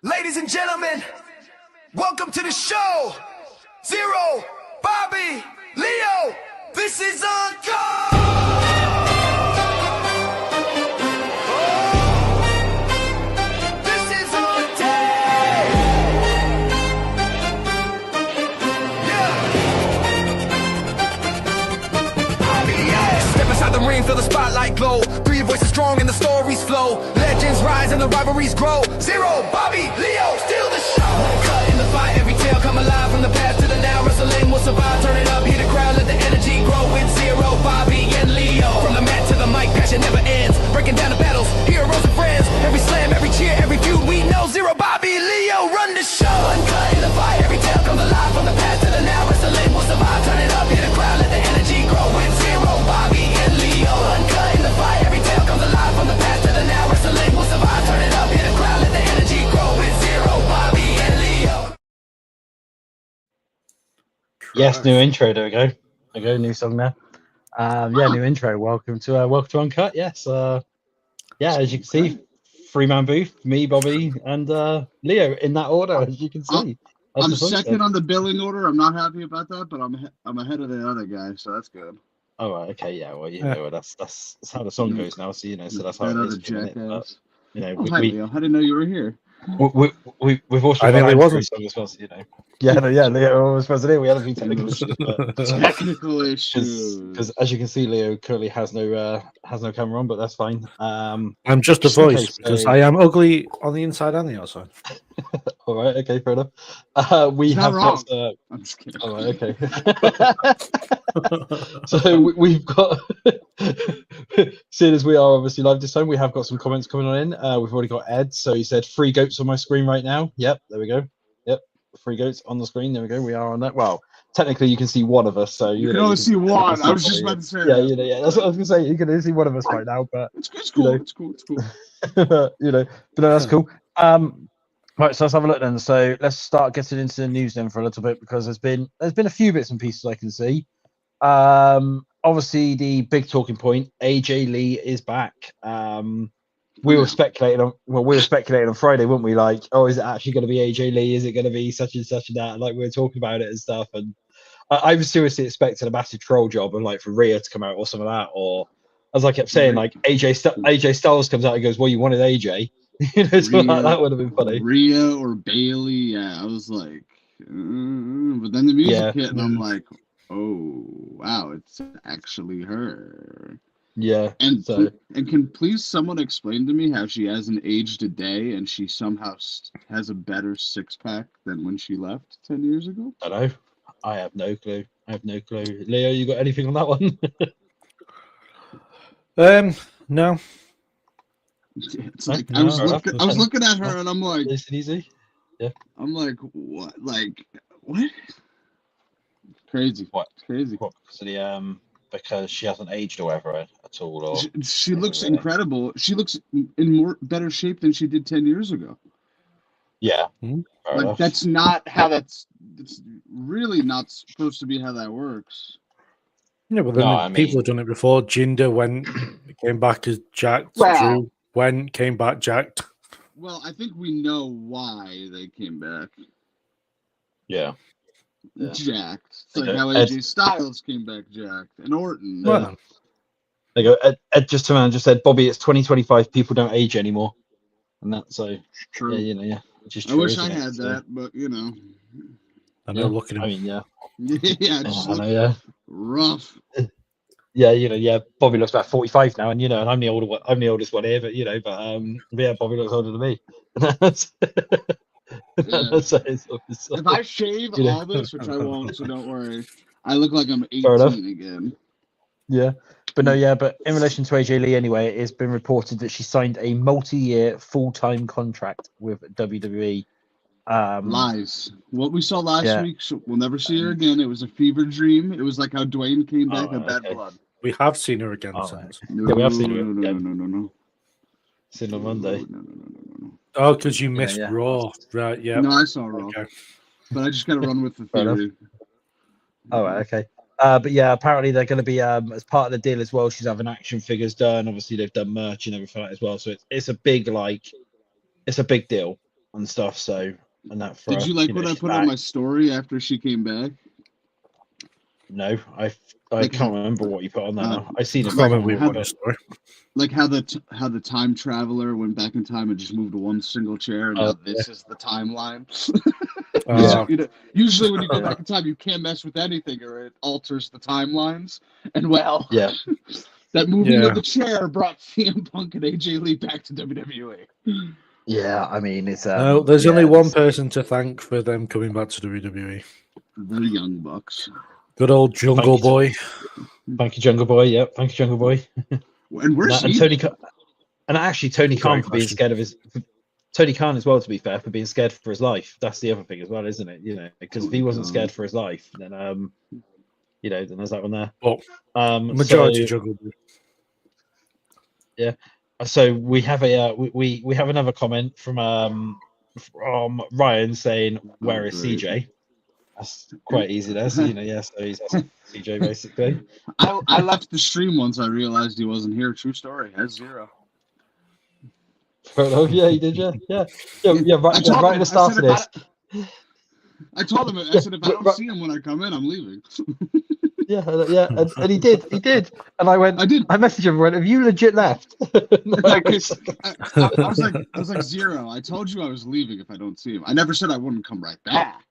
Ladies and gentlemen, welcome to the show. Zero, Bobby, Leo, this is Uncut. This is Uncut. Yeah. Step inside the ring, feel the spotlight glow. Through your voice is strong and the stories flow. Legends rise and the rivalries grow. Zero, Bobby, Leo, steal the show. Uncut in the fight, every tale come alive. From the past to the now, wrestling will survive. Turn it up, hear the crowd, let the energy grow. With Zero, Bobby, and Leo. From the mat to the mic, passion never ends. Breaking down the battles, heroes and friends. Every slam, every cheer, every feud, we know. Zero, Bobby, Leo, run the show. Uncut in the fight, every tale come alive. From the past to the now, wrestling will survive. Turn it up, hear the crowd, let the energy grow. With Zero, Bobby, and Leo. Uncut in the fight, every tale comes alive. From the past to the now, wrestling will survive. Turn it up, hear the crowd, let the energy grow. With Zero, Bobby, and Leo. Yes, new intro. There we go. There we go. New song there. New intro. Welcome to Uncut. Yes. As you can see, three-man booth. Me, Bobby, and Leo in that order, as you can see. I'm second on the billing order. I'm not happy about that, but I'm ahead of the other guy, so that's good. Oh, right, okay, yeah. Well, that's how the song goes now. So so that's how that it other is. jackass. But, Leo. I didn't know you were here. We've also I nearly wasn't. song as well. So, Leo was supposed to do. We had a few technical issues, but Technical issues. because as you can see, Leo currently has no camera on, but that's fine. I'm just a voice okay, because so- I am ugly on the inside and the outside. All right, okay, fair enough. We It's have not got. I'm just kidding. All right, okay. So we've got, seeing as we are obviously live this time, we have got some comments coming on in. We've already got Ed, so he said 3 goats on my screen right now. Yep, there we go. Yep, 3 goats on the screen. There we go. We are on that. Well, technically you can see one of us, so You can only see one. I was just about to say. Yeah. That's what I was gonna say. You can only see one of us right now, but It's cool. It's cool. but no, that's cool. Right, so let's have a look then. So let's start getting into the news then for a little bit, because there's been a few bits and pieces I can see. Obviously the big talking point, AJ Lee is back. We were speculating on Friday, weren't we? Like, oh, is it actually going to be AJ Lee? Is it going to be such and such and that? Like, we were talking about it and stuff. And I was seriously expecting a massive troll job and like for Rhea to come out or some of that. Or as I kept saying, like AJ Styles comes out and goes, "Well, you wanted AJ." Something like that would have been funny. Rhea or Bailey, yeah. I was like, but then the music hit, and I'm like, oh wow, it's actually her. Yeah. And can please someone explain to me how she hasn't aged a day and she somehow has a better 6-pack than when she left 10 years ago? I don't know. I have no clue. Leo, you got anything on that one? No. It's like I was looking at her and I'm like, Is it easy? Yeah. I'm like, what? Like, what? Crazy. What? Crazy. What? Because she hasn't aged or whatever at all. Or she looks incredible. She looks in better shape than she did 10 years ago. Yeah. Like that's not how it's really not supposed to be how that works. Yeah, but then people have done it before. Jinder came back as jacked. Drew came back jacked. Well, I think we know why they came back. Yeah. Jacked. It's like how AJ Styles came back jacked and Orton. Well, there you go. Ed just said, Bobby, it's 2025. People don't age anymore, and that's so true. Yeah. I wish I had that, but I know. Looking at I know, rough. Yeah, Bobby looks about 45 now, and and I'm the oldest one here, but Bobby looks older than me. If I shave all this, which I won't, so don't worry, I look like I'm 18 again. Yeah, but in relation to AJ Lee, anyway, it's been reported that she signed a multi-year full-time contract with WWE. Lies. What we saw last week, so we'll never see her again. It was a fever dream. It was like how Dwayne came back in Bad Blood. We have seen her again since. No, we have seen her again. No. Seen on Monday. No. Oh, because you missed Raw, right? Yeah. No, I saw Raw, but I just got to run with the theory. Oh, okay. But yeah, apparently they're going to be as part of the deal as well. She's having action figures done. Obviously, they've done merch and everything like that as well. So it's a big deal. and stuff. So, and that for did you like what I put on my story after she came back? No, I can't remember what you put on there now. I seen it. Like how the time traveler went back in time and just moved to one single chair, and now this is the timeline. Usually when you go back in time, you can't mess with anything, or it alters the timelines. And that moving of the chair brought CM Punk and AJ Lee back to WWE. Yeah, I mean it's. No, there's only one person to thank for them coming back to WWE. The Young Bucks. Good old Jungle Boy. Thank you, Jungle Boy. Yep, thank you, Jungle Boy. And where's Tony Khan for being scared of his. Tony Khan as well, to be fair, for being scared for his life. That's the other thing as well, isn't it? You know, because if he wasn't scared for his life, then then there's that one there. Well, majority Jungle Boy. Yeah. So we have we have another comment from Ryan saying, "Where is CJ?" That's quite easy there. So, so he's CJ basically. I left the stream once I realized he wasn't here. True story. Has 0. Yeah, you did. Yeah. Right at the start of this. I told him. I said, if I don't see him when I come in, I'm leaving. Yeah, and he did. And I messaged him and went, have you legit left? I was like 0. I told you I was leaving if I don't see him. I never said I wouldn't come right back,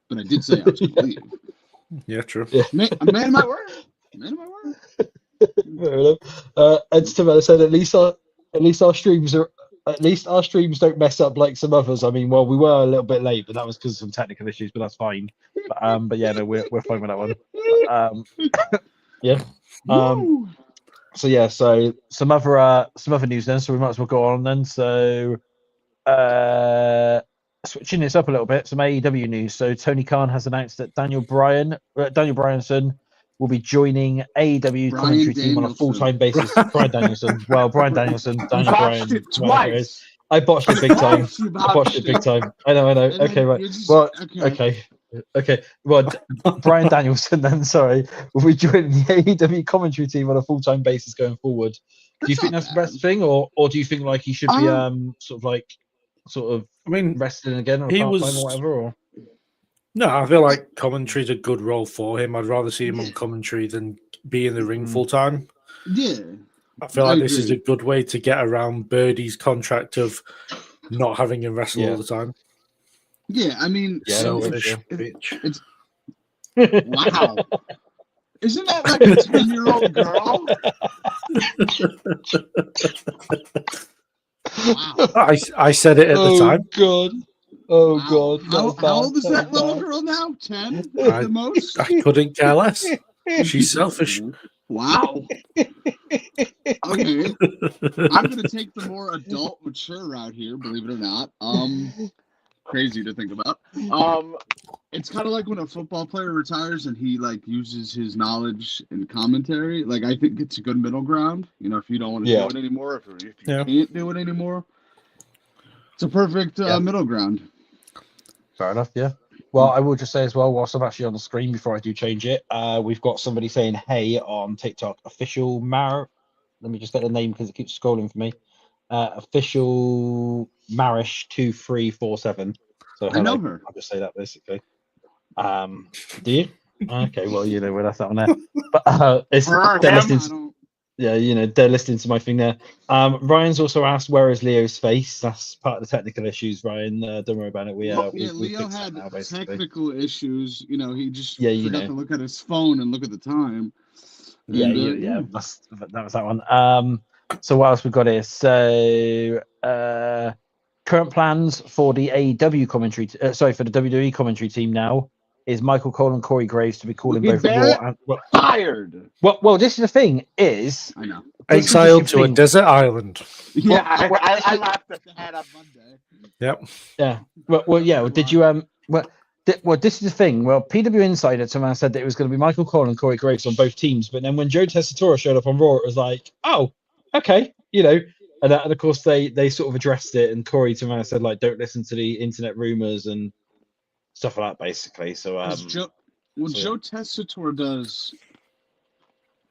but I did say I was going to leave. Yeah, true. Yeah. Man of my word. Fair enough. And Stamella said, at least our streams don't mess up like some others. I mean, well, we were a little bit late, but that was because of some technical issues, but that's fine. But yeah, no, we're fine with that one. So some other news then. So we might as well go on then. So switching this up a little bit, some AEW news. So Tony Khan has announced that Daniel Bryanson will be joining AEW commentary team on a full-time basis. Brian Danielson. Well, Brian Danielson, Daniel Bryan. Twice. I botched it big time. I know. Okay, right. Well, okay. Well, Brian Danielson then, will be joining the AEW commentary team on a full-time basis going forward. Do you think that's the best thing, or do you think like he should be resting again or part-time or whatever? Or? No, I feel like commentary's a good role for him. I'd rather see him on commentary than be in the ring full time. Yeah. I feel like this is a good way to get around Birdie's contract of not having him wrestle all the time. Yeah, I mean, it's wow. Isn't that like a 10-year-old girl? Wow. I said it at the time. God. Oh God! How old is that little girl now? 10 at the most. I couldn't care less. She's selfish. Wow. Okay, I'm gonna take the more adult, mature route here. Believe it or not. Crazy to think about. It's kind of like when a football player retires and he like uses his knowledge and commentary. Like I think it's a good middle ground. If you don't want to do it anymore, if you can't do it anymore, it's a perfect middle ground. Fair enough, yeah. Well, I will just say as well, whilst I'm actually on the screen before I do change it, we've got somebody saying hey on TikTok. Official let me just get the name because it keeps scrolling for me. Official Marish2347. So I know her. I'll just say that basically. Do you? Okay, well, we'll have that on there. But it's they're listening to my thing there. Ryan's also asked, where is Leo's face? That's part of the technical issues, Ryan. Don't worry about it. Leo had technical issues. He just forgot to look at his phone and look at the time. That was that one. So what else we got here? So current plans for the AEW commentary, for the WWE commentary team now is Michael Cole and Corey Graves to be calling both Raw and fired. Well, this is the thing. I know. Exiled to a desert island. Yeah, I laughed at that on Monday. Yep. Yeah. Well, yeah. Did you Well, this is the thing. Well, PW Insider somehow said that it was going to be Michael Cole and Corey Graves on both teams, but then when Joe Tessitore showed up on Raw, it was like, oh, okay, and of course they sort of addressed it, and Corey somehow said like, don't listen to the internet rumors and stuff like that, basically. So Joe Tessitore does,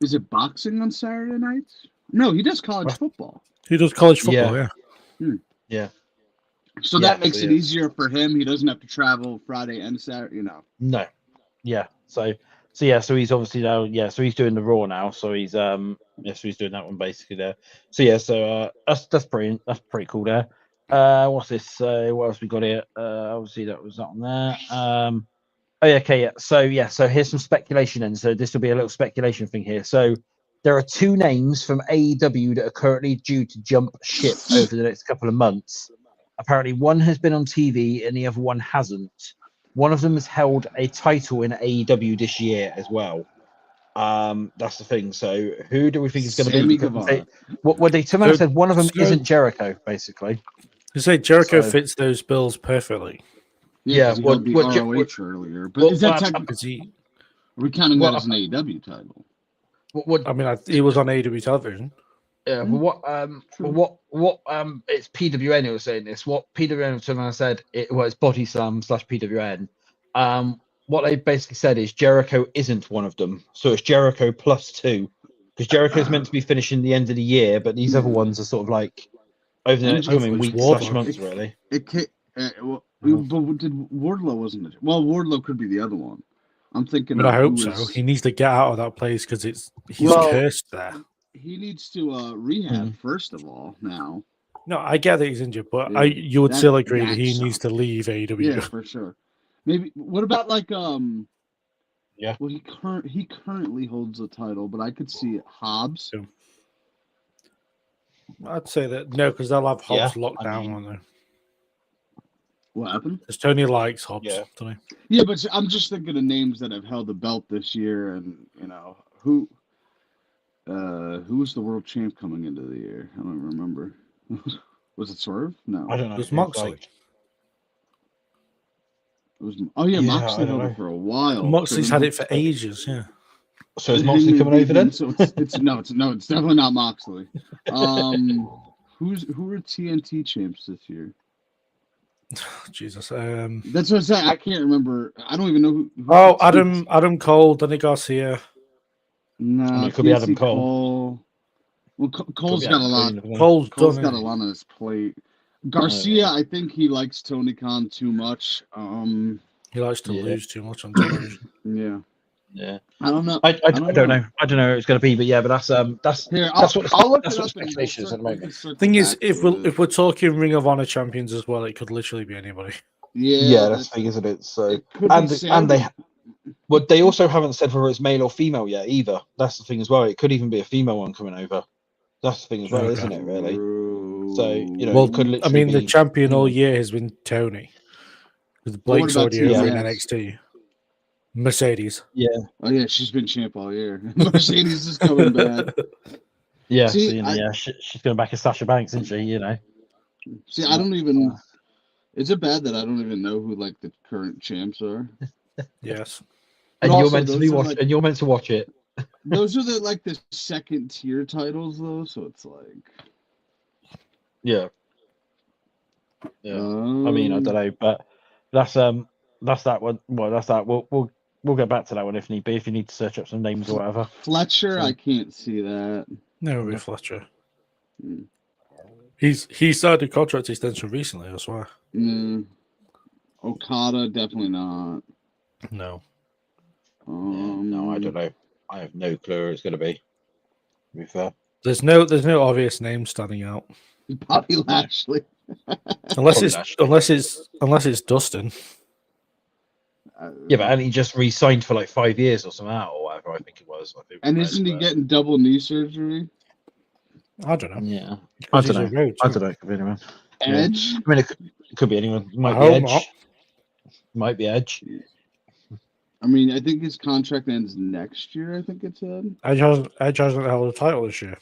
is it boxing on Saturday nights? No, he does college football. He does college football, yeah. Yeah. So that makes it easier for him. He doesn't have to travel Friday and Saturday, No. Yeah. So he's obviously now, so he's doing the Raw now. So he's so he's doing that one basically there. So that's brilliant. That's pretty cool there. What's this? What else we got here? Obviously that was on there. So here's some speculation then. So this will be a little speculation thing here. So there are two names from AEW that are currently due to jump ship over the next couple of months. Apparently one has been on TV and the other one hasn't. One of them has held a title in AEW this year as well. That's the thing. So who do we think is going to be? What they somehow said one of them isn't Jericho, basically. You say Jericho fits those bills perfectly. Yeah, what ROH earlier, but is that technically? Are we counting that as an AEW title? What I mean, he was on AEW television. Yeah, but it's PWN who was saying this. What PWN said it was Body Slam / PWN. What they basically said is Jericho isn't one of them, so it's Jericho plus 2, because Jericho's meant to be finishing the end of the year, but these other ones are sort of like over the next coming weeks / months, really. But did Wardlow wasn't it? Well, Wardlow could be the other one. I'm thinking. But I hope so. He needs to get out of that place because he's cursed there. He needs to rehab first of all. Now. No, I get that he's injured, but you would still agree that he needs to leave AEW. Yeah, for sure. Maybe. What about like Yeah. Well, he currently holds the title, but I could see Hobbs. Yeah. I'd say that no, because they'll have Hobbs locked down on there. What happened? Because Tony likes Hobbs, doesn't he? Yeah, but I'm just thinking of names that have held the belt this year, and who was the world champ coming into the year? I don't remember. Was it Swerve? No, I don't know. It was Moxley. Moxley held it for a while. Moxley's had it for ages. Yeah. So is Moxley coming over then? So it's definitely not Moxley. Who are TNT champs this year? Jesus. That's what I'm saying. I can't remember. I don't even know who Adam Cole, Danny Garcia. No, it could be Adam Cole. Well, Cole's got a lot. Cole's got a lot on his plate. Garcia, I think he likes Tony Khan too much. He likes to lose too much on television. Yeah. I don't know. I don't know. I don't know who it's going to be, but that's what speculation is at the moment. Thing is, if we're talking Ring of Honor champions as well, it could literally be anybody. Yeah, that's the thing, isn't it? So they also haven't said whether it's male or female yet either. That's the thing as well. It could even be a female one coming over. That's the thing as well, isn't it? Really. So it could literally. I mean, the champion all year has been Tony. Because Blake's already over in NXT. Mercedes. Yeah. Oh yeah, she's been champ all year. Mercedes is coming back. Yeah. See, she's going back as Sasha Banks, isn't she? See, I don't even. Is it bad that I don't even know who like the current champs are? Yes. And you're meant to be watching. And you're meant to watch it. Those are the second tier titles though, so it's like. Yeah. Yeah. I mean, I don't know, but that's that one. Well, that's that. We'll get back to that one if need be. If you need to search up some names or whatever. Fletcher, I can't see that. No, it'll be Fletcher. He started a contract extension recently, I swear. Okada, definitely not. No. No, I don't know. I have no clue who it's going to be. To be fair, there's no obvious name standing out. Bobby Lashley. unless it's Dustin. Yeah, but and he just re-signed for like 5 years or something, or whatever. I think it was. And isn't he getting double knee surgery? I don't know. Yeah, I don't know. I don't know. It could be anyone. Edge. Yeah. I mean, it could be anyone. It might be Edge. Not. Might be Edge. I mean, I think his contract ends next year. I think it said. Edge hasn't held a title this year.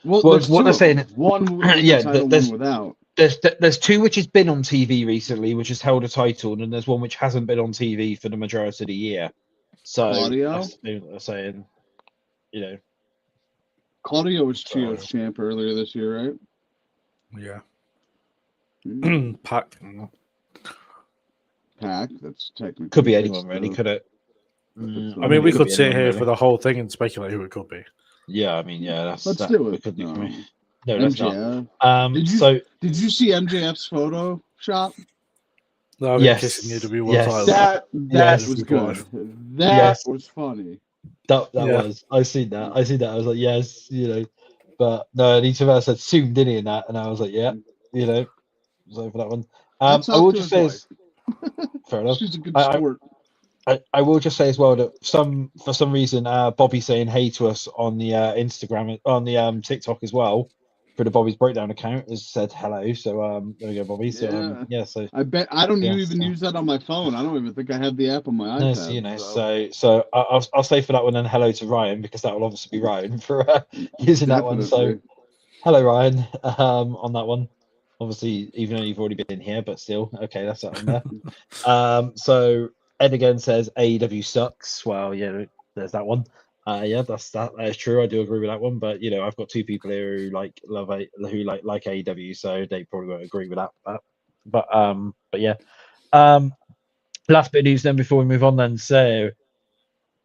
Well, what they're saying. One without. There's two which has been on TV recently, which has held a title, and then there's one which hasn't been on TV for the majority of the year. So Claudio? They're saying, Claudio was Trios champ earlier this year, right? Yeah. Pac. That's technically could be anyone, really, could it? I mean, we could sit here for the whole thing and speculate who it could be. Yeah, I mean, let's do it. No, that's MJF. not. Did you see MJF's photo shop? No, yes, kissing you to be one yes. title. That was good. That was funny. That was. I seen that. I was like, yes, But no, and he said soon, didn't he? In that, and I was like, yeah, so for that one. I will just say, fair enough. She's a good sport. I will just say as well that for some reason Bobby's saying hey to us on the Instagram, on the TikTok as well, for the Bobby's Breakdown account, has said hello. So there we go, Bobby. So so I bet I don't even use that on my phone. I don't even think I have the app on my iPad. No, so I'll say for that one then hello to Ryan, because that will obviously be Ryan for using that one. So hello Ryan on that one. Obviously, even though you've already been here, but still, okay, that's that one there. So Ed again says AEW sucks. Well, yeah, there's that one. Yeah, that is true. I do agree with that one. But I've got two people here who like AEW, so they probably won't agree with that. But yeah. Last bit of news then before we move on then. So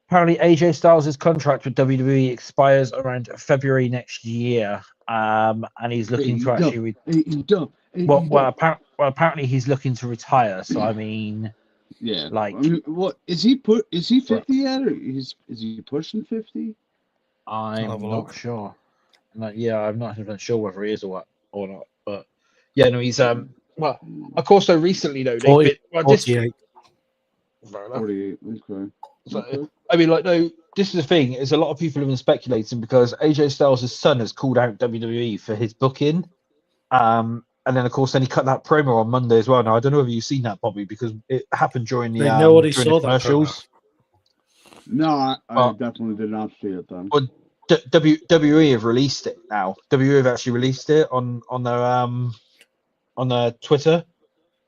apparently AJ Styles' contract with WWE expires around February next year. And he's looking to actually apparently he's looking to retire. So I mean, yeah, like, I mean, what is he 50 yet, or is he pushing 50? I'm not sure. I'm not even sure whether he is or not. But yeah, no, he's well, of course. So recently though, 48. 48. Okay. So, I mean, no, this is the thing, is a lot of people have been speculating because AJ Styles' son has called out WWE for his booking. And then, of course, he cut that promo on Monday as well. Now, I don't know if you've seen that, Bobby, because it happened during the, commercials. No, I definitely did not see it then. Well, WWE have released it now. WWE have actually released it on their Twitter.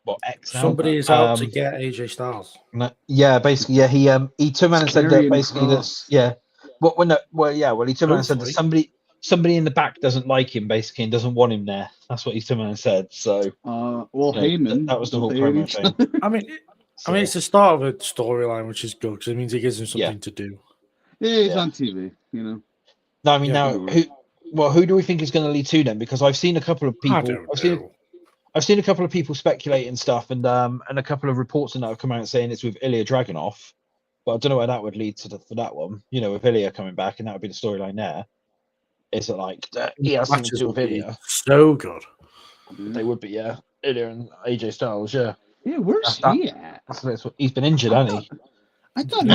Well, X now. Somebody is out to get AJ Styles. Yeah, basically, yeah. He turned around and said that basically that's he turned around and said that somebody in the back doesn't like him basically and doesn't want him there. That's what he turned around and said. So Heyman, that was the whole promo thing. I mean, it's the start of a storyline, which is good because it means it gives him something to do. Yeah, he's on TV, No, I mean who do we think is going to lead to then? Because I've seen a couple of people. I've seen a couple of people speculate and stuff, and a couple of reports that have come out saying it's with Ilya Dragunov, but I don't know where that would lead to for that one. With Ilya coming back, and that would be the storyline there. Is it like he has something to do with Ilya? So good. They would be, yeah. Ilya and AJ Styles, yeah. Yeah, where's he at? He's been injured, hasn't he? I thought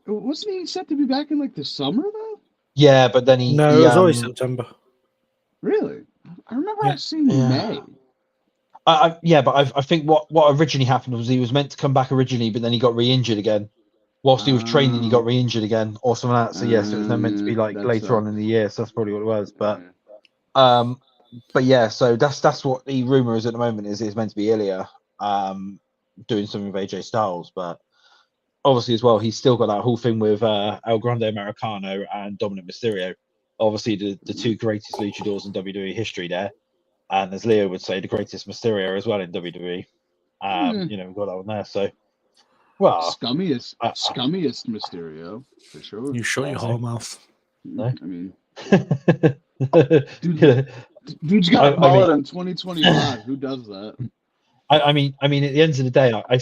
wasn't he set to be back in the summer though? Yeah, but then he it was always September. Really? I remember I seen May. But I think what originally happened was he was meant to come back originally, but then he got re-injured again. Whilst he was training, he got re-injured again, or something like that. So yes, it was then meant to be later on in the year. So that's probably what it was. But yeah, so that's what the rumor is at the moment. Is it's meant to be Ilya doing something with AJ Styles, but obviously as well, he's still got that whole thing with El Grande Americano and Dominic Mysterio. Obviously, the two greatest luchadors in WWE history there. And as Leo would say, the greatest Mysterio as well in WWE. We've got that one there. So, well, scummiest Mysterio for sure. You shut your whole mouth. No, I mean, dude's got a mullet in 2025. Who does that? I mean, at the end of the day, I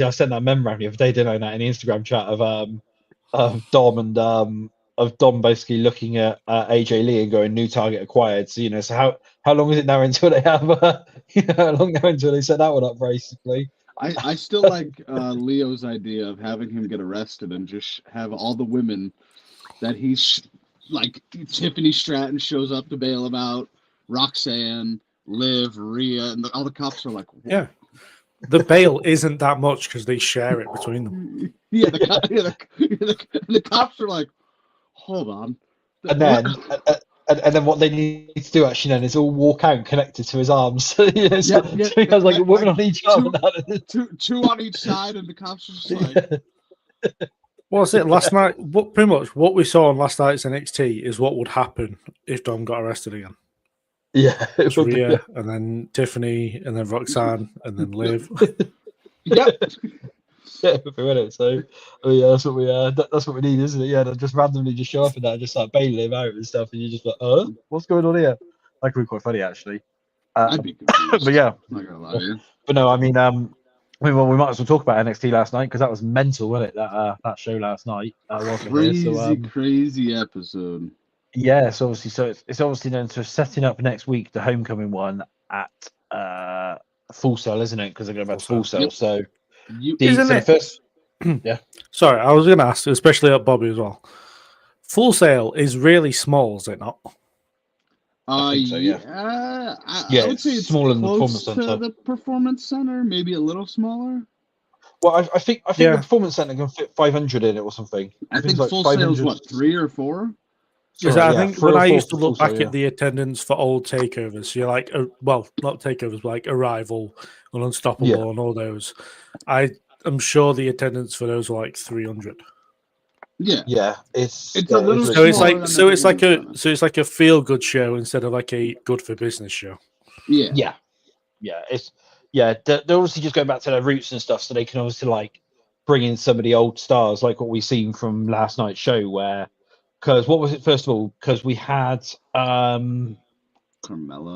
sent that meme around the other day, didn't I? In the Instagram chat of Dom and of Dom basically looking at AJ Lee and going new target acquired. So so how long is it now until they have how long now until they set that one up basically? I still like Leo's idea of having him get arrested and just have all the women that he's like Tiffany Stratton shows up to bail him out, Roxanne, Liv, Rhea, and all the cops are like, what? Yeah. The bail isn't that much because they share it between them. Yeah, the cops are like, hold on. And then what they need to do actually then is all walk out connected to his arms. So he has like a woman on each arm. Two on each side, and the cops are just like. What was it last night? Pretty much what we saw on last night's NXT is what would happen if Dom got arrested again. Yeah, it's Rhea, and then Tiffany, and then Roxanne, and then Liv. Yep. Yeah, so that's what we need, isn't it? Yeah, just randomly just show up and that, just like bailing him out and stuff, and you're just like, what's going on here? That could be quite funny actually. I'd be confused. But yeah, I'm not gonna lie to you. but no, I mean, we might as well talk about NXT last night because that was mental, wasn't it? That show last night. Crazy episode. Yeah, so it's obviously then setting up next week the homecoming one at Full Sail, isn't it? Because they're going back to Full Sail. Yep. So Isn't it? First, yeah. Sorry, I was going to ask, especially at Bobby as well. Full Sail is really small, is it not? I think so, yeah. I would say it's smaller than the close Performance Center. to the Performance Center, maybe a little smaller. Well, I think the Performance Center can fit 500 in it or something. I think Full Sail's what, 3 or 4? I think when I used to look back at the attendance for old takeovers, so you're like, well, not takeovers, but like Arrival and Unstoppable and all those. I'm sure the attendance for those were like 300. Yeah, it's a little. So it's like a feel good show instead of like a good for business show. Yeah. They're obviously just going back to their roots and stuff, so they can obviously like bring in some of the old stars, like what we've seen from last night's show, where. Because what was it first of all? Because we had Carmelo.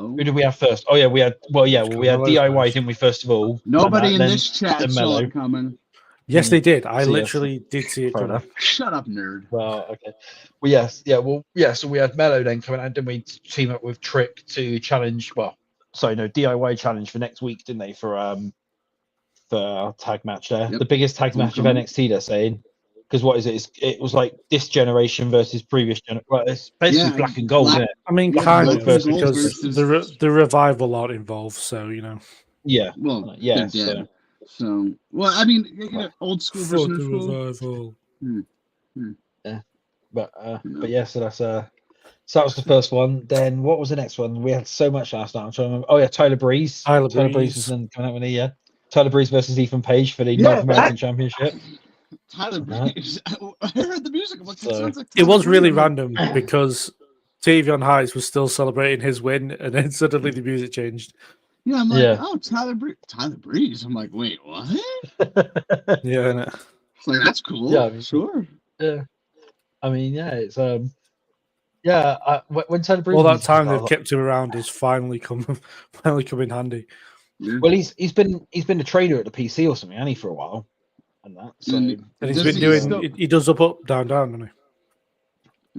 Who did we have first? Oh yeah, we had DIY, didn't we? First of all, nobody in this chat saw it coming. Yes, they did. I literally did see it coming. Shut up, nerd. Well, okay. Well, so we had Mello then coming out, didn't we? Team up with Trick to challenge. DIY challenge for next week, didn't they? For our tag match there, the biggest tag match of NXT. They're saying. Because what is it? It was like this generation versus previous generation. Well, it's basically black and gold, isn't it? I mean, kind of, because the revival aren't involved, so you know. Yeah. Well, yeah. So, well, I mean, old school versus new school. Yeah. But yeah, so that's so that was the first one. Then what was the next one? We had so much last night. I'm trying to remember. Oh yeah, Tyler Breeze. Tyler Breeze was then coming out with the Tyler Breeze versus Ethan Page for the North American Championship. Tyler Breeze. I heard the music. I'm like, sounds like it was really random because Tavion Heights was still celebrating his win, and then suddenly the music changed. Yeah, I'm like, oh, Tyler Breeze. I'm like, wait, what? Yeah, it's like that's cool. Yeah, sure. Yeah, I mean, yeah, it's when Tyler Breeze. All that time they've kept him around is finally come in handy. Yeah. Well, he's been a trainer at the PC or something, hasn't he, for a while. And that, so and he's been doing. He does up, down, down, doesn't he?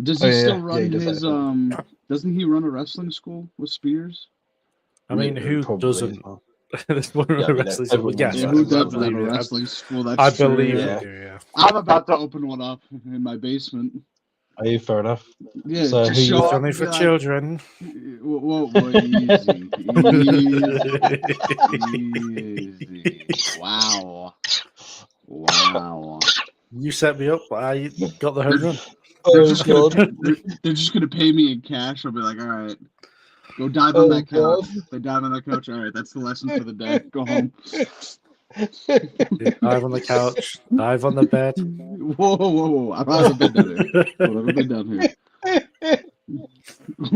Does he still run his? Doesn't he run a wrestling school with Spears? I mean, who doesn't? There's one wrestling school. Yes, who doesn't have a wrestling school? That's I believe true. they do. Yeah, I'm about to open one up in my basement. Are you fair enough? Yeah, so just show only for children. Whoa, easy. Wow. You set me up. I got the home run. They're just gonna pay me in cash. I'll be like, all right, go dive on that couch. They dive on that couch. All right, that's the lesson for the day. Go home. Dive on the couch. Dive on the bed. Whoa! I haven't been down here.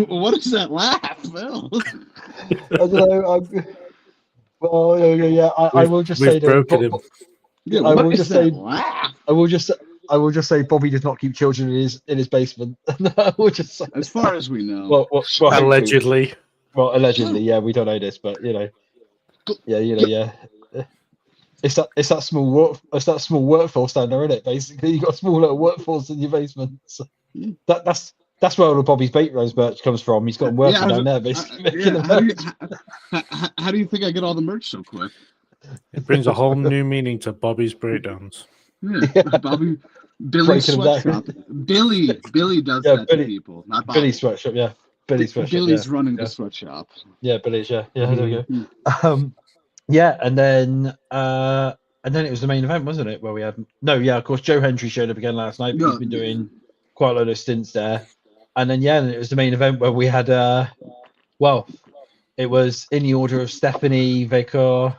What is that laugh, Phil? I don't know. I will just say that. Yeah, I will just say Bobby does not keep children in his basement. I will just say, as far as we know. Well, allegedly. Well, allegedly, yeah, we don't know this, but yeah. It's that small workforce down there, isn't it? Basically, you got a small little workforce in your basement. So that's where all of Bobby's Bait Rose merch comes from. He's got them working down there, basically. How do you think I get all the merch so quick? It brings a whole new meaning to Bobby's breakdowns. Yeah, Billy Sweatshop. Billy does that to people, not Bobby. Billy Sweatshop, yeah. Billy's running the sweatshop. Yeah, Billy's, yeah. There we go. Yeah, and then it was the main event, wasn't it? Where we had of course, Joe Hendry showed up again last night. But he's been doing quite a lot of stints there, and then it was the main event where we had it was in the order of Stephanie Vacor,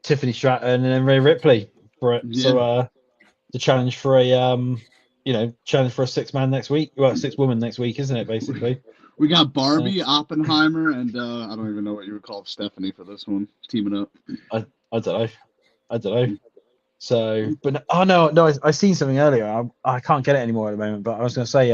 Tiffany Stratton, and then Rhea Ripley for it. Yeah. So the challenge for a challenge for a 6-man next week. Well, 6-woman next week, isn't it? Basically. We got Barbie, Oppenheimer, and I don't even know what you would call Stephanie for this one, teaming up. I don't know. So, but I seen something earlier. I can't get it anymore at the moment. But I was going to say,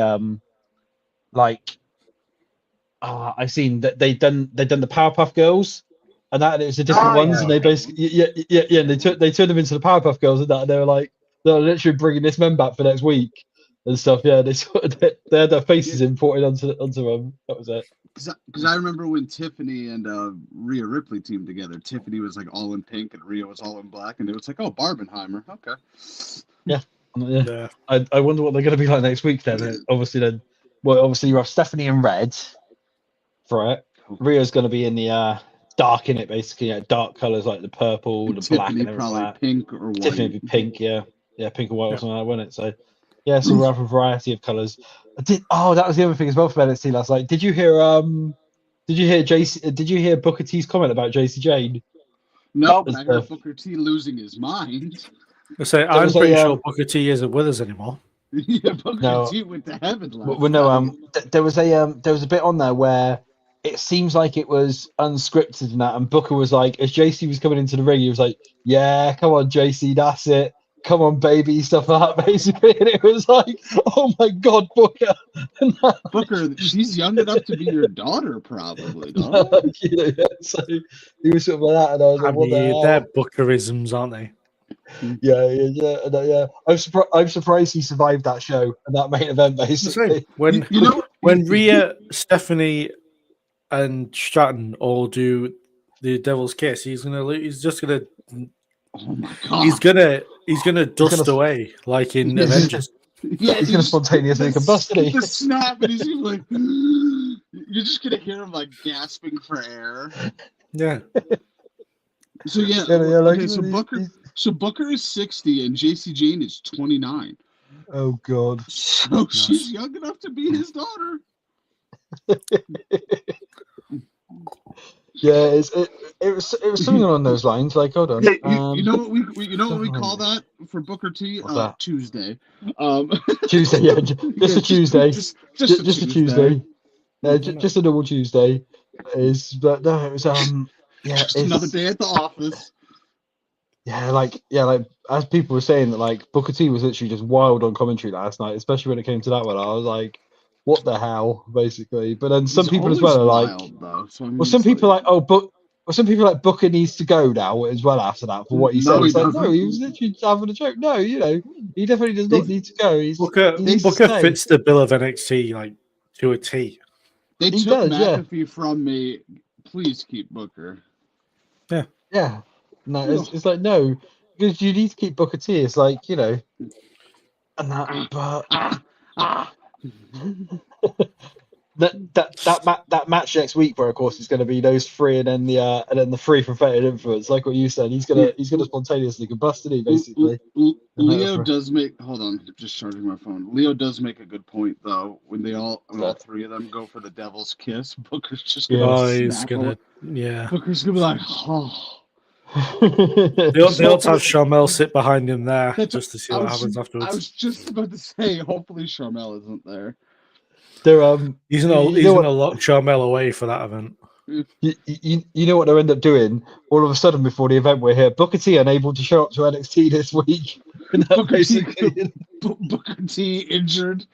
I've seen that they've done the Powerpuff Girls, and that, and it's the different ones, and they basically and they turned them into the Powerpuff Girls and that, and they were like, they're literally bringing this men back for next week and stuff. Yeah, they sort of they had their faces imported onto them. That was it. Because I remember when Tiffany and Rhea Ripley teamed together. Tiffany was like all in pink and Rhea was all in black, and it was like, oh, Barbenheimer, okay. Yeah. I wonder what they're going to be like next week then. Obviously you have Stephanie in red for it. Rhea's going to be in the dark in it, basically, dark colors like the purple, the Tiffany black, and everything. Probably like pink or white. Tiffany would be pink, yeah, pink or white or something like that, wouldn't it? So yeah, so we'll have a variety of colors. That was the other thing as well for NXT last night. Did you hear Booker T's comment about JC Jane? No, but I heard Booker T losing his mind. I'm pretty sure Booker T isn't with us anymore. Yeah, Booker T went to heaven last night. There was a bit on there where it seems like it was unscripted and that, and Booker was like, as JC was coming into the ring, he was like, yeah, come on, JC, that's it. Come on, baby, stuff like that, basically. And it was like, oh my God, Booker. Booker, she's young enough to be your daughter, probably. So he was sort of like that, and I was like, what the hell? They're Bookerisms, aren't they? Yeah. I'm surprised he survived that show and that main event, basically. When Rhea, Stephanie, and Stratton all do the Devil's Kiss, he's just gonna. Oh my God! He's gonna dust away like in Avengers. Yeah, he's gonna spontaneously combust. The snap, and he's like, you're just gonna hear him like gasping for air. Yeah. So so Booker is 60 and JC Jane is 29. Oh God! So she's young enough to be his daughter. Yeah, it was something along those lines. Like, hold on. You know what we call that for Booker T? Tuesday. Tuesday, yeah, just a Tuesday. Just a Tuesday. Just a normal Tuesday. But no, it was just another day at the office. Like as people were saying that, like, Booker T was literally just wild on commentary last night, especially when it came to that one. I was like, what the hell, basically? But then some people as well are like, some people are like, Booker needs to go now as well after that for what he said. It's like, no, he was literally having a joke. No, he definitely does not need to go. Booker fits the bill of NXT like to a T. They took McAfee from me. Please keep Booker. Yeah. No, it's like, no, because you need to keep Booker T. It's like, and that, but that match next week, where of course it's going to be those three, and then the three from Fated Influence, like what you said, he's gonna spontaneously combust, isn't he, basically. Leo does make. Hold on, just charging my phone. Leo does make a good point though. When all three of them go for the Devil's Kiss, Booker's just gonna. Booker's gonna be like, oh. They ought to have Sharmell sit behind him there just to see what happens afterwards. I was just about to say, hopefully Sharmell isn't there. He's gonna lock Sharmell away for that event. You know what they'll end up doing? All of a sudden, before the event, we're here. Booker T unable to show up to NXT this week. Booker T injured.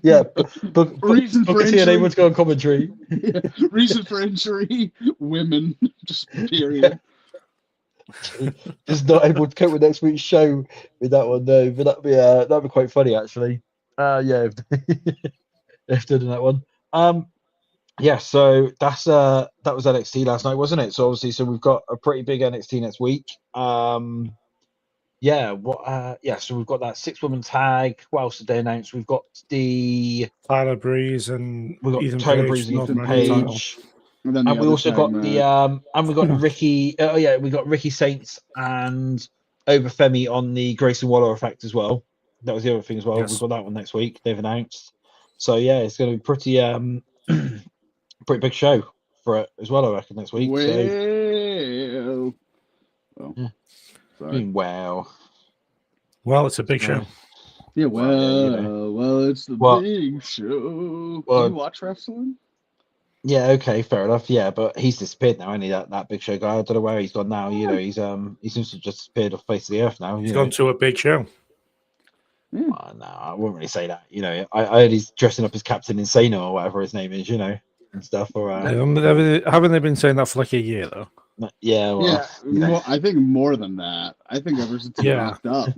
Yeah, Booker T unable to go on commentary. Yeah. Reason for injury: women. Just period. Just not able to cope with next week's show with that one, though. But that'd be quite funny, actually. If they're doing that one. So that was NXT last night, wasn't it? So obviously, we've got a pretty big NXT next week. So we've got that 6-woman tag. What else did they announce? We've got the Tyler Breeze and we've got Tyler Breeze and Ethan Page. And we also got we got Ricky. We got Ricky Saints and Overfemi on the Grayson Waller effect as well. That was the other thing as well. Yes. We've got that one next week. They've announced. So yeah, it's going to be pretty big show for it as well, I reckon, next week. Well, it's a big show. Yeah, it's the big show. Do you watch wrestling? Yeah, okay, fair enough. Yeah, but he's disappeared now, isn't he? That big show guy. I don't know where he's gone now. He seems to have just disappeared off the face of the earth now. He's gone to a big show. No, I wouldn't really say that. I heard he's dressing up as Captain Insano or whatever his name is. and stuff. Or haven't they been saying that for like a year though? Yeah, well, I think more than that. I think ever since he locked up.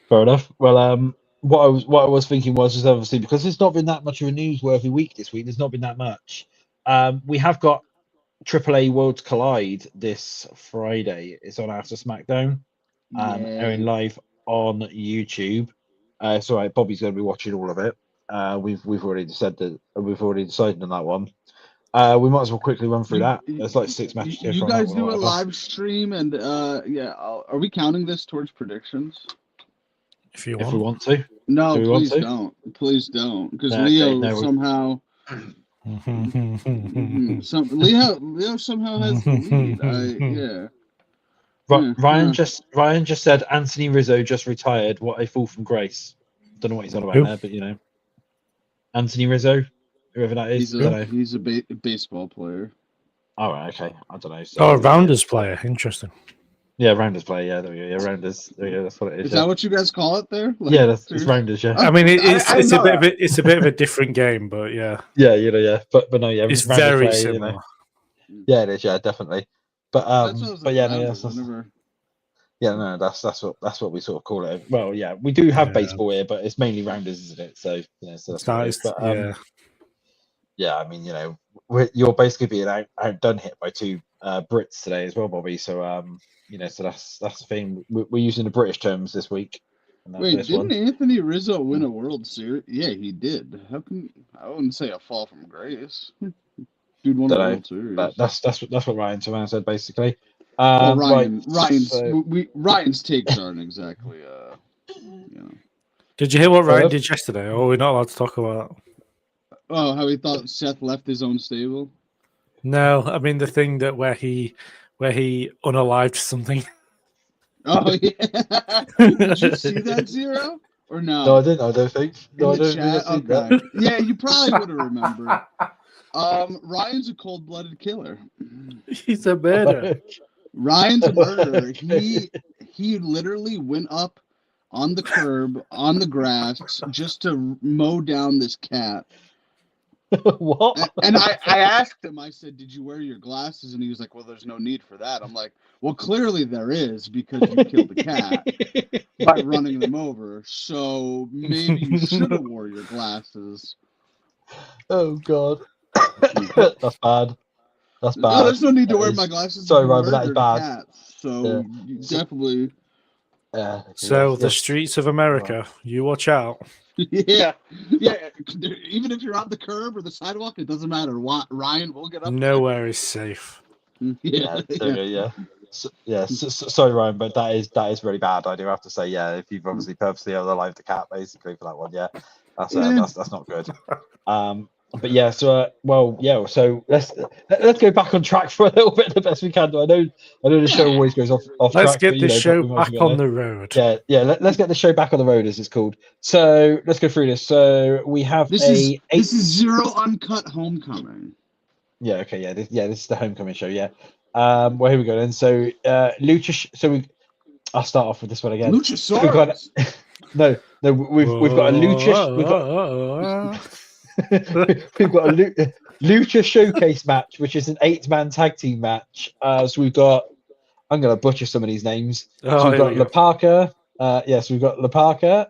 Fair enough. Well, what I was thinking was obviously because it's not been that much of a newsworthy week this week. There's not been that much. We have got AAA Worlds Collide this Friday. It's on after SmackDown, airing live on YouTube. It's all right. Bobby's going to be watching all of it. We've already said that we've already decided on that one. We might as well quickly run through that. There's like 6 matches. You guys do a live stream, and are we counting this towards predictions? If we want to. No, please don't. Please don't, because Leo somehow. Leo somehow has the lead. Ryan just said Anthony Rizzo just retired. What a fall from grace. Don't know what he's on about there, but Anthony Rizzo, whoever that is. He's a baseball player. All right, okay. I don't know. So, Rounders player. Interesting. Yeah, Rounders player. Yeah, there we go. Yeah, Rounders. There we go. That's what it is. Is that what you guys call it there? It's Rounders. Yeah. I mean, it's a bit of a different game, but yeah. Yeah, but no, yeah. It's very similar. Yeah, it is. Yeah, definitely. But that's what we sort of call it. Well, yeah, we do have baseball here, but it's mainly Rounders, isn't it? So so that's nice. But yeah, I mean, you're basically being outdone hit by 2 Brits today as well, Bobby. So so that's the thing. We're using the British terms this week. Wait, didn't Anthony Rizzo win a World Series? Yeah, he did. How come I wouldn't say a fall from grace? Dude won a World Series. That's what Ryan said basically. Ryan's takes aren't exactly Did you hear what Ryan did yesterday? Oh, we're not allowed to talk about. Oh, how he thought Seth left his own stable? No, I mean the thing that where he unalived something. Oh yeah. Did you see that, Zero? Or no? No, I didn't. I don't think. No, I don't think I that. Yeah, you probably would have remembered. Ryan's a cold-blooded killer. He's a murderer. Ryan's a murderer. He literally went up on the curb, on the grass, just to mow down this cat. What? And I asked him, I said, did you wear your glasses? And he was like, well, there's no need for that. I'm like, well, clearly there is, because you killed the cat by running them over. So maybe you should have wore your glasses. Oh, God. That's bad. That's bad. No, there's no need to wear my glasses. Sorry, Ryan, but that is bad. Cats, so you definitely... So the streets of America, you watch out. Yeah. Even if you're on the curb or the sidewalk, it doesn't matter. Ryan will get up. Nowhere is safe. Yeah. Sorry, Ryan, but that is really bad. I do have to say, if you've obviously purposely unalived the cat, basically for that one, that's not good. But so let's go back on track for a little bit the best we can. I know the show always goes off let's track. Let's get the show back on the road. Let's get the show back on the road, as it's called. So let's go through this. So we have this is Zero Uncut Homecoming. Yeah, okay, this is the homecoming show. Yeah. Well, here we go then. So I'll start off with this one again. Luchasaurus. We've got a Lucha. We've got a Lucha Showcase match, which is an 8-man tag team match. So we've got, I'm going to butcher some of these names. So we've got La Parca. So we've got La Parca,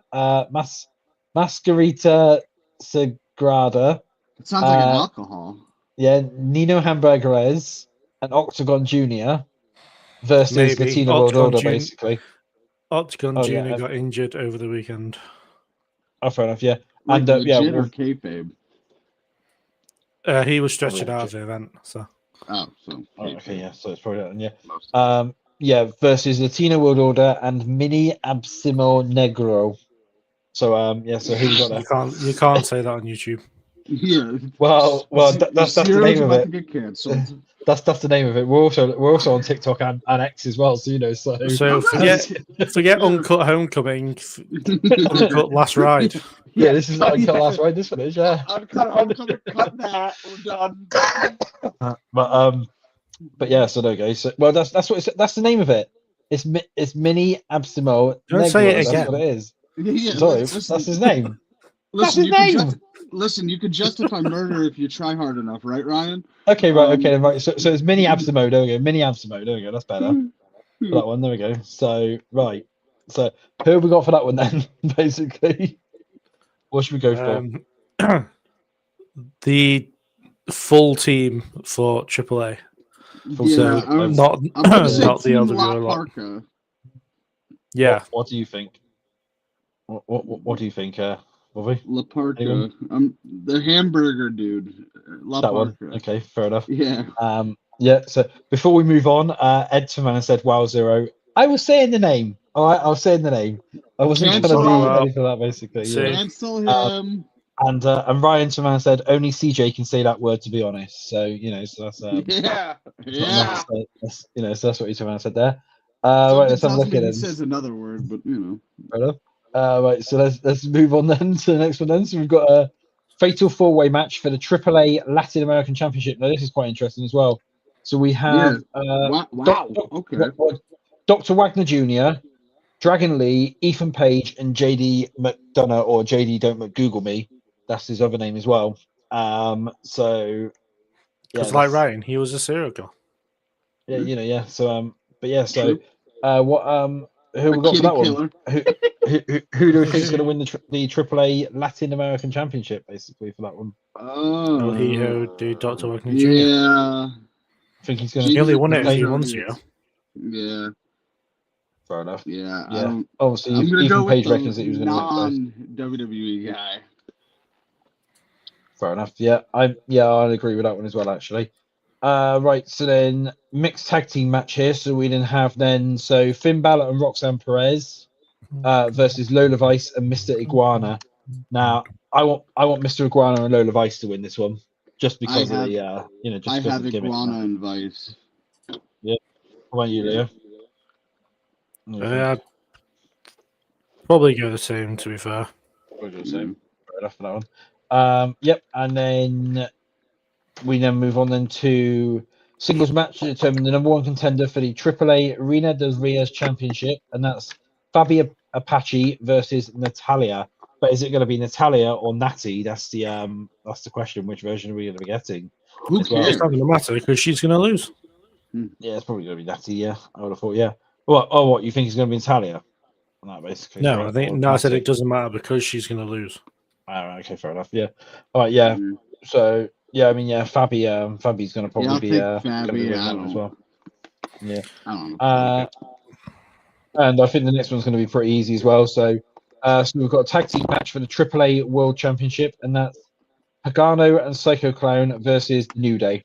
Mascarita Sagrada. It sounds like an alcohol. Yeah, Nino Hamburgues and Octagon Jr. versus Latino World Order, basically. Octagon Jr. got injured over the weekend. Oh, fair enough, yeah. And legit or kayfabe? He was stretched out of the event, so. Okay, yeah. So it's probably versus Latino World Order and Mini Absimo Negro. So so who you got there? You can't say that on YouTube. Yeah. Well, that's the name of it. Get canceled. That's the name of it. We're also on TikTok and X as well. So So forget Uncut Homecoming. Uncut Last Ride. Yeah, this is not Uncut Last Ride. This one is Uncut Homecoming. Cut that. We're done. But yeah. So there you go. So that's the name of it. It's Mini Absimo. Don't say it again. That's what it is. Yeah, sorry, that's his name. Listen, his name. You can justify murder if you try hard enough, right, Ryan? Okay, right. Okay, right. So it's mini Absamo. There we go. Mini Absamo. There we go. That's better. For that one. There we go. So right. So who have we got for that one then? Basically, what should we go for? The full team for AAA. Yeah, I'm gonna say not the Team LWO La lot. Parca. Yeah. What do you think? What do you think, Bobby? La Parca. The hamburger dude. La That Parca. one. Okay, fair enough. Yeah. Yeah. So before we move on, Ed Taman said "Wow Zero." I was saying the name. All right, I was saying the name. I wasn't trying to do anything for that, basically. Yeah. Cancel him. And Ryan Taman said only CJ can say that word, to be honest. So so that's yeah. So that's what Taman said there. Right, let's have a look at it. He says another word, but Fair enough. Right, so let's move on then to the next one. Then, so we've got a fatal four-way match for the AAA Latin American Championship. Now, this is quite interesting as well. So we have Dr. Wagner Jr., Dragon Lee, Ethan Page, and JD McDonough, or JD Don't McGoogle Me. That's his other name as well. So it's like Ryan, he was a serial killer. Yeah, So but yeah, so who we got for that one? Who do we think is going to win the AAA Latin American Championship, basically, for that one? Oh, he who did Dr. Wagner Jr. Yeah. I think he's going to. He only won it a few months ago. Yeah. Fair enough. Yeah. Obviously, I'm gonna Ethan go Page with reckons that he was going to win WWE guy. Fair enough. Yeah, I'd agree with that one as well, actually. Right, so then mixed tag team match here. So we then have Finn Balor and Roxanne Perez versus Lola Vice and Mr. Iguana. Now, I want Mr. Iguana and Lola Vice to win this one, just because of the I have Iguana and Vice. Yeah. How about you, Leo? Yeah, probably go the same. To be fair, probably go the same. Fair enough for that one. Yep, and then we move on to singles match to determine the number one contender for the AAA Reina Del Rios Championship, and that's Fabi Apache versus Natalia. But is it going to be Natalia or Natty? That's the question. Which version are we going to be getting? Who cares? It's not going to matter because she's going to lose. Yeah, it's probably going to be Natty. Yeah, I would have thought. Yeah. What you think is going to be Natalia? No, basically. No, right? I think I said it doesn't matter because she's going to lose. All right. Okay. Fair enough. Yeah. All right. Yeah. So. Yeah, I mean, Fabi's going to probably be Fabi, as well. Yeah. I don't know. And I think the next one's going to be pretty easy as well. So we've got a tag team match for the AAA World Championship, and that's Pagano and Psycho Clown versus New Day.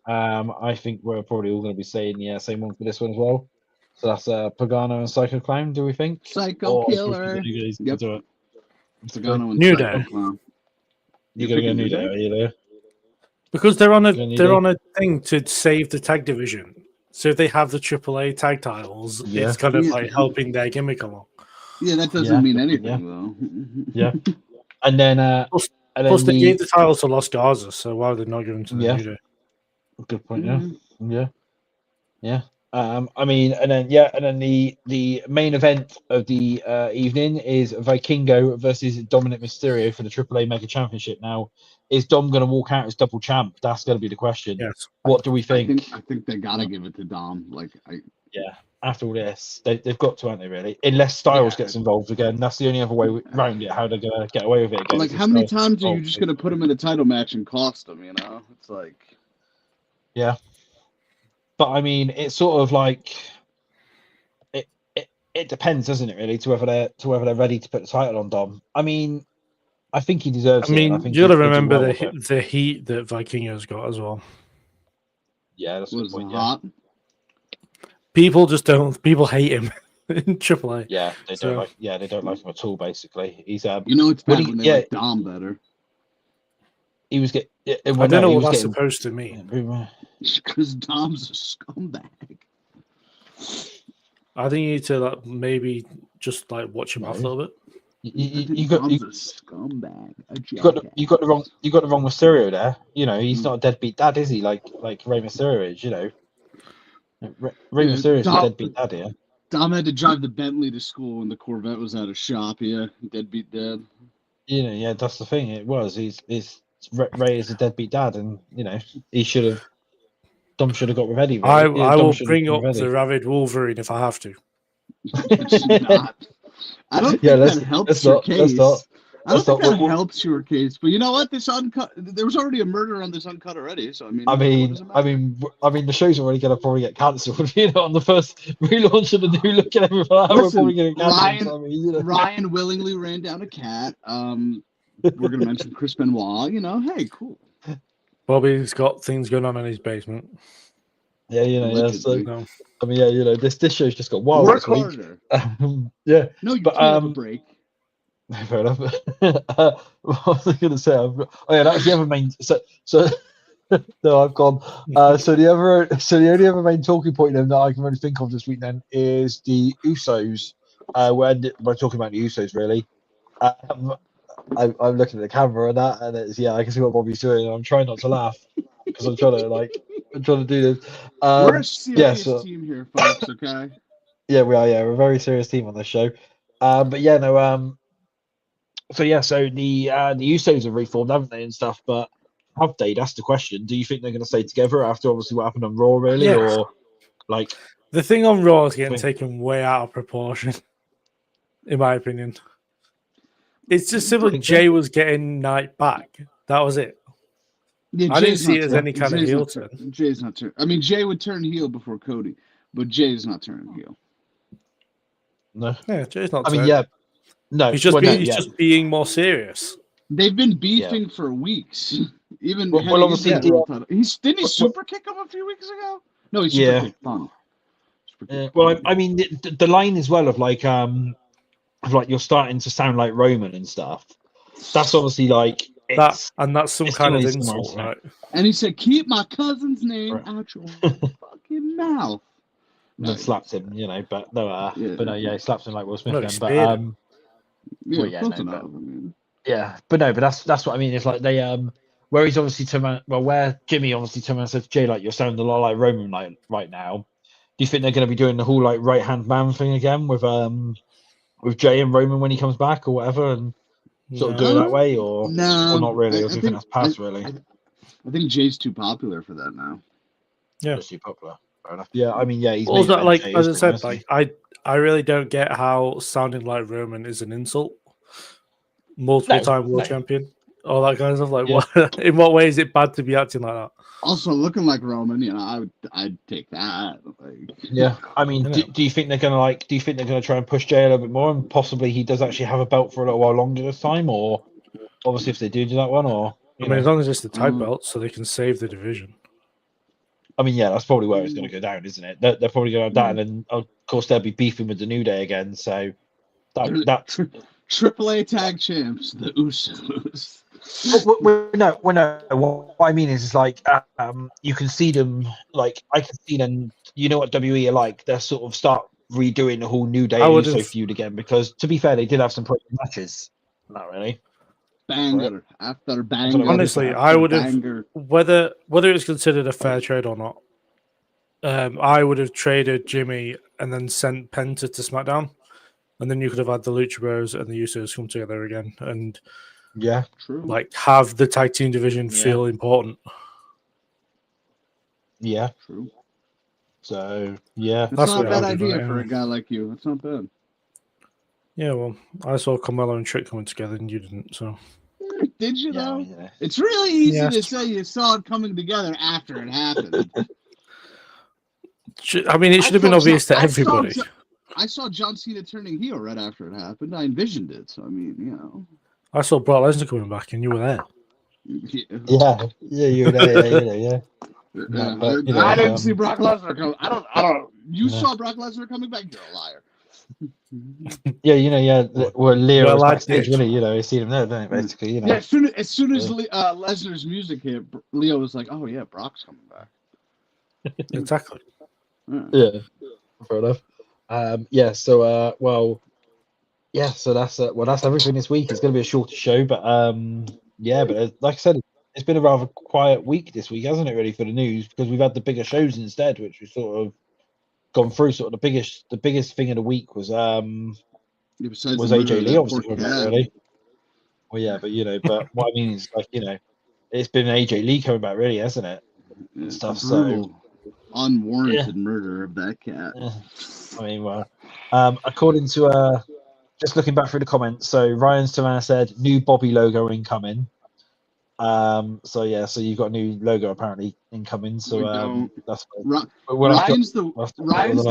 I think we're probably all going to be saying the same one for this one as well. So that's Pagano and Psycho Clown, do we think? Psycho Killer. Yep. Pagano and New Psycho Day. Clown. You're going to go New Day, are you there? Because they're on a thing to save the tag division. So if they have the AAA tag titles, it's kind of like helping their gimmick along. Yeah, that doesn't mean anything though. Yeah. And then plus they gave the titles to Los Garza, so why would they not give them to the New Day? Good point, yeah. I mean, and then the main event of the evening is Vikingo versus Dominic Mysterio for the AAA Mega Championship. Now, is Dom going to walk out as double champ? That's going to be the question. Yes. What do we think? I think they gotta give it to Dom. After all this, they've got to, haven't they? Really, unless Styles gets involved again. That's the only other way around it. How they're going to get away with it again? Like, how many times are you just going to put him in a title match and cost him? It's like, yeah. But I mean, it's sort of like it depends, doesn't it? Really, to whether they're ready to put the title on Dom. I mean, I think he deserves it. I mean, you got to remember the heat that Vikingo's got as well. Yeah, that's the point. Hot. People just don't. People hate him in AAA. Yeah, they don't like. Yeah, they don't like him at all. Basically, he's it's bad when they like Dom better. He was get. I don't know what that's supposed to mean. Because Dom's a scumbag. I think you need to maybe just watch him off a little bit. You got a scumbag. You got the wrong Mysterio there. He's not a deadbeat dad, is he? Like Rey Mysterio is. Rey Mysterio's a deadbeat dad here. Dom had to drive the Bentley to school when the Corvette was out of shop. Yeah, deadbeat dad. Yeah, that's the thing. It was. Ray is a deadbeat dad, and he should have. Dom should have got with Eddie. I Really. I Dom will should have bring gone up with the Eddie. Rabid Wolverine if I have to. It's not. I don't think let's that helps let's your not. case. Let's not. I don't think that We'll- helps your case. But you know what? This Uncut. There was already a murder on this Uncut already. So what does it matter? The show's already going to probably get cancelled. On the first relaunch of the new look and everything, we're probably going to get cancelled. Ryan willingly ran down a cat. We're going to mention Chris Benoit. Hey, cool. Bobby's got things going on in his basement. Yeah, So, No. I mean, this show's just got wild Work this week. harder. Yeah. No, you can't have a break. Fair enough. What was I going to say? That's the other main. So no, I've gone. So the only other main talking point then that I can really think of this week then is the Usos. We're talking about the Usos really. I'm looking at the camera and that, and it's I can see what Bobby's doing. And I'm trying not to laugh because I'm trying to do this. We're a serious team here, folks. Okay. Yeah, we are. Yeah, we're a very serious team on this show. So the Usos have reformed, haven't they, and stuff? But have they? That's the question. Do you think they're going to stay together after obviously what happened on Raw, really, or like the thing on Raw is getting taken way out of proportion, in my opinion. It's just simply Jay was getting Knight back. That was it. Yeah, I didn't see it as any kind of heel turn. Jay's not turn. I mean, Jay would turn heel before Cody, but Jay's not turning heel. No. Yeah, Jay's not. I mean, no. He's just being more serious. They've been beefing for weeks. Even obviously, didn't he super kick him a few weeks ago? No, he super kicked Punk. I mean, the line as well of like you're starting to sound like Roman and stuff. That's obviously like that's some kind of insult, right? And he said, "Keep my cousin's name out your fucking mouth." And then slapped him, but no, he slapped him like Will Smith. But that's what I mean. It's like they where he's obviously where Jimmy obviously turned around and said to Jay, like, you're sounding a lot like Roman like right now. Do you think they're going to be doing the whole like right hand man thing again with Jay and Roman when he comes back or whatever, and sort of do it that way, or not really? Or do you think that's past really? I think Jay's too popular for that now. Yeah, too popular. Fair enough. Yeah, I mean, he's also like as I said, like I really don't get how sounding like Roman is an insult. Multiple-time world champion, all that kind of stuff. Like, what? In what way is it bad to be acting like that? Also, looking like Roman, I'd take that. I mean, do you think they're gonna Do you think they're gonna try and push Jay a little bit more, and possibly he does actually have a belt for a little while longer this time, or obviously if they do that one, or as long as it's the tag belt, so they can save the division. I mean, that's probably where it's going to go down, isn't it? They're probably going to have that, and then of course they'll be beefing with the New Day again. So that's AAA tag champs, the Usos. No. What I mean is like you can see them. Like I can see them. You know what WWE are like? They'll sort of start redoing the whole New Day Uso feud again, because to be fair, they did have some pretty matches. Not really. Banger after banger. Honestly, I would have whether it was considered a fair trade or not. I would have traded Jimmy and then sent Penta to SmackDown, and then you could have had the Lucha Bros and the Usos come together again, and true. Like have the tag team division feel important. Yeah, true. So that's not a bad idea for a guy like you. It's not bad. Yeah, well, I saw Carmelo and Trick coming together, and you didn't. So, did you though? Yeah. It's really easy to say you saw it coming together after it happened. I mean, it should have been obvious to everybody. I saw John Cena turning heel right after it happened. I envisioned it. So I mean, I saw Brock Lesnar coming back, and you were there. Yeah, you were there. I didn't see Brock Lesnar come. I don't. You saw Brock Lesnar coming back? You're a liar. Well, Leo was backstage, really. You see him there, don't you? Basically, Yeah, as soon as Lesnar's music hit, Leo was like, "Oh yeah, Brock's coming back." Exactly. Yeah, fair enough. So that's everything this week. It's going to be a shorter show, but like I said, it's been a rather quiet week this week, hasn't it? Really, for the news, because we've had the bigger shows instead, which we sort of gone through. Sort of the biggest thing of the week was AJ Lee, obviously, really. Well, yeah, but but what I mean is like it's been AJ Lee coming back, really, hasn't it? And stuff. Brutal, unwarranted Yeah. murder of that cat. I mean, well, according to just looking back through the comments, so Ryan Savannah said new Bobby logo incoming. So you've got a new logo apparently incoming. So that's Ryan's the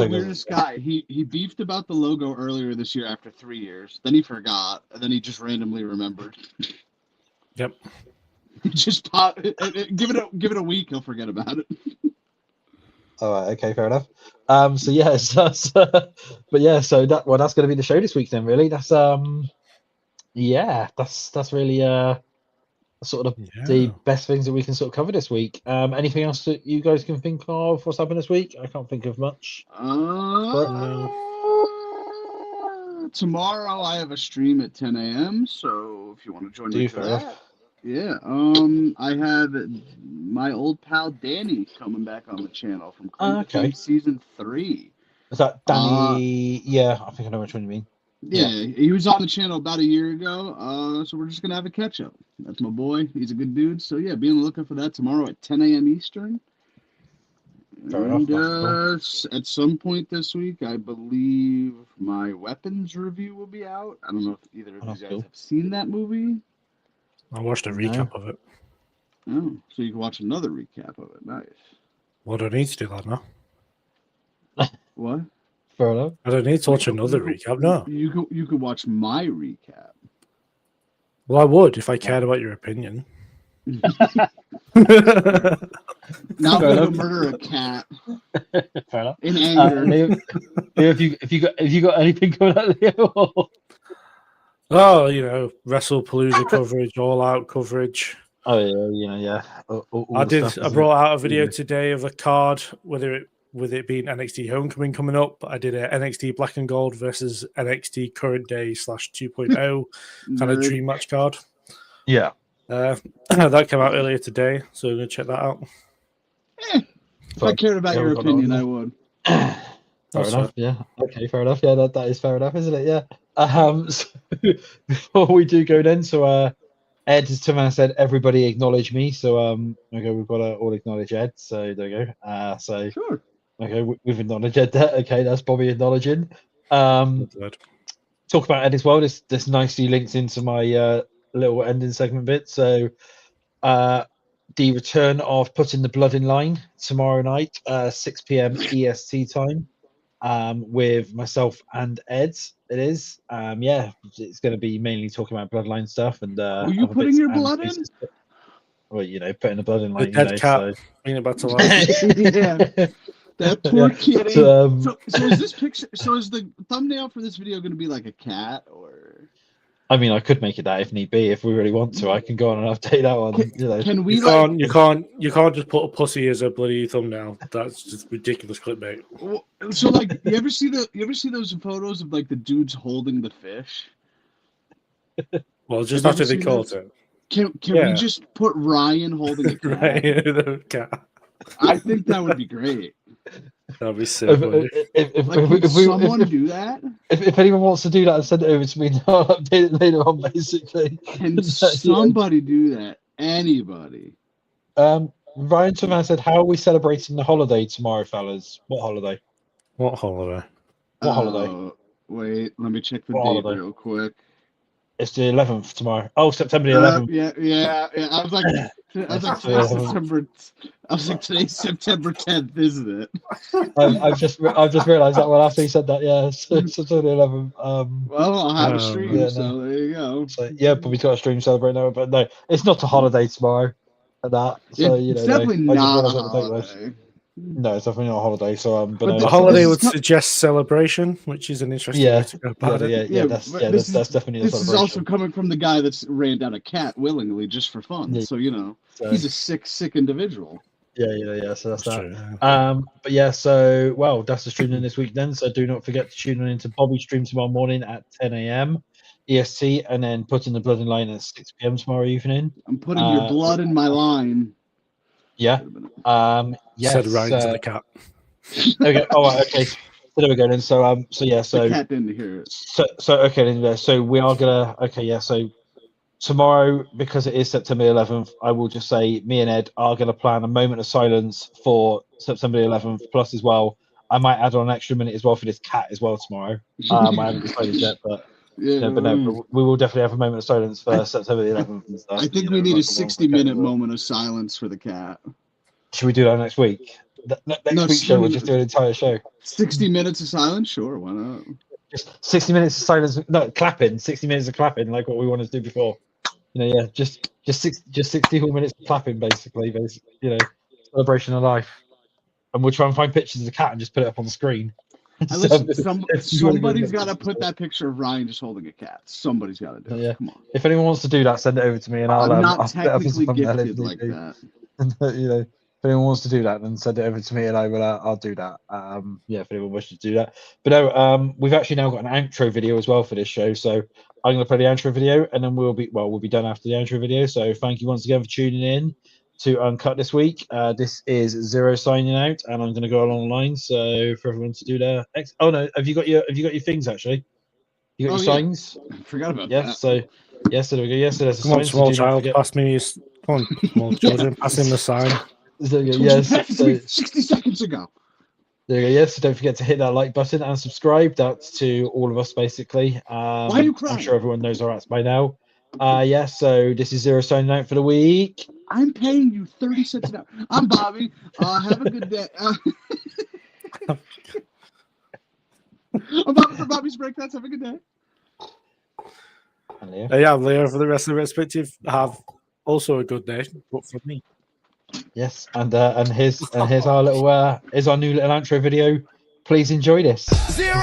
weirdest guy. He beefed about the logo earlier this year after 3 years. Then he forgot, and then he just randomly remembered. Yep. He just pop. Give it a week, he'll forget about it. All right. Okay. Fair enough. So that's that's going to be the show this week then. Really, that's that's really sort of the best things that we can sort of cover this week. Anything else that you guys can think of? What's happened this week? I can't think of much. Tomorrow I have a stream at 10 a.m. So if you want to join me for that. Yeah, I have my old pal Danny coming back on the channel from season 3. Is that Danny? Yeah, I think I know which one you mean. Yeah, he was on the channel about a year ago, so we're just gonna have a catch up. That's my boy. He's a good dude. So yeah, be on the lookout for that tomorrow at 10 a.m. Eastern. And at some point this week, I believe my Weapons review will be out. I don't know if either of you guys have seen that movie. I watched a recap of it. Oh, so you can watch another recap of it. Nice. Well, I don't need to do that now. What? Fair enough. I don't need to watch another recap. No. You could watch my recap. Well, I would if I cared about your opinion. Now I'm going to murder a cat. Fair enough. In anger. If you got anything coming out, Leo? Oh, WrestlePalooza coverage, all out coverage. Oh yeah. I brought out a video today of a card, with it being NXT Homecoming coming up. I did a NXT Black and Gold versus NXT Current Day /2.0 kind of dream match card. Yeah. That came out earlier today, so I'm gonna check that out. If I cared about your opinion, I would. Fair enough. Yeah. Okay. Fair enough. Yeah. That is fair enough, isn't it? Yeah. So before we do go then, so Ed said everybody acknowledge me. So okay, we've got to all acknowledge Ed. So there you go. So sure. Okay, we've acknowledged Ed there. Okay, that's Bobby acknowledging. Talk about Ed as well. This nicely links into my little ending segment bit. So the return of Putting the Blood in Line tomorrow night, 6 p.m. EST time. With myself and Ed, it is. It's going to be mainly talking about bloodline stuff and. Are you putting your blood in? Well, putting the blood in line. Dead cat being about to life. Yeah, that poor kitty. So is this picture? So is the thumbnail for this video going to be like a cat or? I mean, I could make it that if need be. If we really want to, I can go on and update that one. Can we? You can't just put a pussy as a bloody thumbnail. That's just ridiculous clickbait. So, like, you ever see those photos of like the dudes holding the fish? Well, just after they caught it. Can we just put Ryan holding a cat? Right, cat. I think that would be great. That'd be so funny. If someone do that? If anyone wants to do that, send it over to me and I'll update it later on, basically. Can somebody do that? Anybody? Ryan Toman said, how are we celebrating the holiday tomorrow, fellas? What holiday? What holiday? What holiday? Wait, let me check the date real quick. It's the 11th tomorrow. Oh, September the 11th. Yeah. I was like, today's September 10th, isn't it? I've just realised that when after you said that. Yeah, September the 11th. Well, I'll have a stream, so there you go. So, yeah, but we got a stream celebrating now. But no, it's not a holiday tomorrow. So it's definitely not a holiday. No, it's definitely not a holiday. So, but the holiday would suggest celebration, which is an interesting way to go about it. Yeah, that's definitely. This is also coming from the guy that's ran down a cat willingly just for fun. So he's a sick individual. Yeah. So that's that. But yeah, so that's the streaming this week then. So do not forget to tune in to Bobby's stream tomorrow morning at 10 a.m. EST, and then Putting the Blood in Line at 6 p.m. tomorrow evening. I'm putting your blood in my line. Yeah. Yes. Said right to the cat. Okay. All right. Okay. So there we go then. So yeah. So the cat didn't hear it. So okay then. So we are gonna. Okay. Yeah. So tomorrow, because it is September 11th, I will just say me and Ed are going to plan a moment of silence for September 11th. Plus, as well, I might add on an extra minute as well for this cat as well tomorrow. I haven't decided yet, but but we will definitely have a moment of silence for September 11th and stuff. I think we need a 60-minute moment of silence for the cat. Should we do that next week? Next week's show, we'll just do an entire show. 60 minutes of silence? Sure, why not? Just 60 minutes of silence. No, clapping. 60 minutes of clapping, like what we wanted to do before. Just 60 whole minutes of clapping, basically. Celebration of life. And we'll try and find pictures of the cat and just put it up on the screen. Somebody's got to put that picture of Ryan just holding a cat. Somebody's got to do it. Come on. If anyone wants to do that, send it over to me, and I'm not I'll technically gifted like that. If anyone wants to do that, then send it over to me, and I'll do that. If anyone wishes to do that. But no, we've actually now got an outro video as well for this show. So I'm going to play the outro video, and then we'll be done after the outro video. So thank you once again for tuning in to Uncut this week. This is Zero signing out, and I'm going to go along the line. So for everyone to do their oh no, have you got your things actually? You got your signs? I forgot about that. Yes. So there we go. Yes, so there's a Come on, sign. small child, pass me. Come on, small children, pass him the sign. So, yes, 60 seconds ago. There you go. Yes, so don't forget to hit that like button and subscribe. That's to all of us, basically. Why are you crying? I'm sure everyone knows our apps by now. So this is Zero signing out for the week. I'm paying you 30 cents an hour. I'm Bobby. Have a good day. I'm Bobby for Bobby's Breakdance. Have a good day. I'm Leo for the rest of the perspective. Have also a good day, but for me. Yes, and here's our new little outro video. Please enjoy this. Zero.